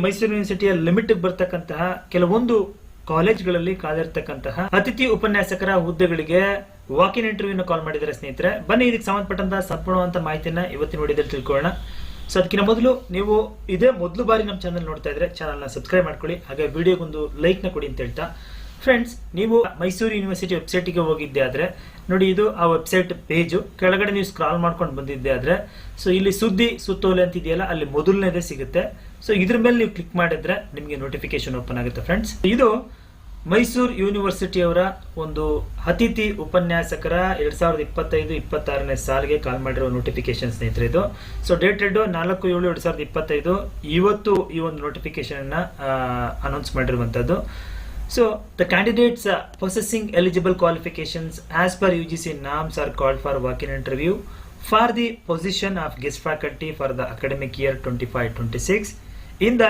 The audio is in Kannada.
ಮೈಸೂರು ಯೂನಿವರ್ಸಿಟಿಯ ಲಿಮಿಟ್ ಬರ್ತಕ್ಕಂತಹ ಕೆಲವೊಂದು ಕಾಲೇಜ್ಗಳಲ್ಲಿ ಕಾದಿರ್ತಕ್ಕಂತಹ ಅತಿಥಿ ಉಪನ್ಯಾಸಕರ ಹುದ್ದೆಗಳಿಗೆ ವಾಕ್ ಇನ್ ಇಂಟರ್ವ್ಯೂನ ಕಾಲ್ ಮಾಡಿದ್ದಾರೆ ಸ್ನೇಹಿತರೆ. ಬನ್ನಿ ಇದಕ್ಕೆ ಸಂಬಂಧಪಟ್ಟಂತಹ ಸಂಪೂರ್ಣವಾದ ಮಾಹಿತಿಯನ್ನ ಇವತ್ತಿನ ವಿಡಿಯೋದಲ್ಲಿ ತಿಳ್ಕೊಳ್ಳೋಣ. ಸೊ ಅದಕ್ಕಿಂತ ಮೊದಲು ನೀವು ಇದೇ ಮೊದಲು ಬಾರಿ ನಮ್ಮ ಚಾನಲ್ ನೋಡ್ತಾ ಇದ್ರೆ ಚಾನಲ್ನ ಸಬ್ಸ್ಕ್ರೈಬ್ ಮಾಡ್ಕೊಳ್ಳಿ, ಹಾಗೆ ವಿಡಿಯೋಗೊಂದು ಲೈಕ್ನ ಕೊಡಿ ಅಂತ ಹೇಳ್ತಾ, ಫ್ರೆಂಡ್ಸ್ ನೀವು ಮೈಸೂರು ಯೂನಿವರ್ಸಿಟಿ ವೆಬ್ಸೈಟ್ಗೆ ಹೋಗಿದ್ದೆ ಆದ್ರೆ ನೋಡಿ, ಇದು ಆ ವೆಬ್ಸೈಟ್ ಪೇಜು. ಕೆಳಗಡೆ ನೀವು ಸ್ಕ್ರಾಲ್ ಮಾಡ್ಕೊಂಡು ಬಂದಿದ್ದೆ ಆದ್ರೆ ಸೊ ಇಲ್ಲಿ ಸುದ್ದಿ ಸುತ್ತೋಲೆ ಅಂತ ಇದೆಯಲ್ಲ, ಅಲ್ಲಿ ಮೊದಲನೇದೇ ಸಿಗುತ್ತೆ. ಸೊ ಇದ್ರ ಮೇಲೆ ನೀವು ಕ್ಲಿಕ್ ಮಾಡಿದ್ರೆ ನಿಮಗೆ ನೋಟಿಫಿಕೇಶನ್ ಓಪನ್ ಆಗುತ್ತೆ ಫ್ರೆಂಡ್ಸ್. ಇದು ಮೈಸೂರು ಯೂನಿವರ್ಸಿಟಿಯವರ ಒಂದು ಅತಿಥಿ ಉಪನ್ಯಾಸಕರ 2025-26ನೇ ಸಾಲಿಗೆ ಕಾಲ್ ಮಾಡಿರೋ ನೋಟಿಫಿಕೇಶನ್ ಸ್ನೇಹಿತರೆ ಇದು. ಸೊ ಡೇಟೆಡ್ 4/7/2025 ಇವತ್ತು ಈ ಒಂದು ನೋಟಿಫಿಕೇಶನ್ ಅನ್ನ ಅನೌನ್ಸ್ ಮಾಡಿರುವಂತದ್ದು. So the candidates possessing eligible qualifications as per UGC norms are called for walk-in interview for the position of guest faculty for the academic year 25-26 in the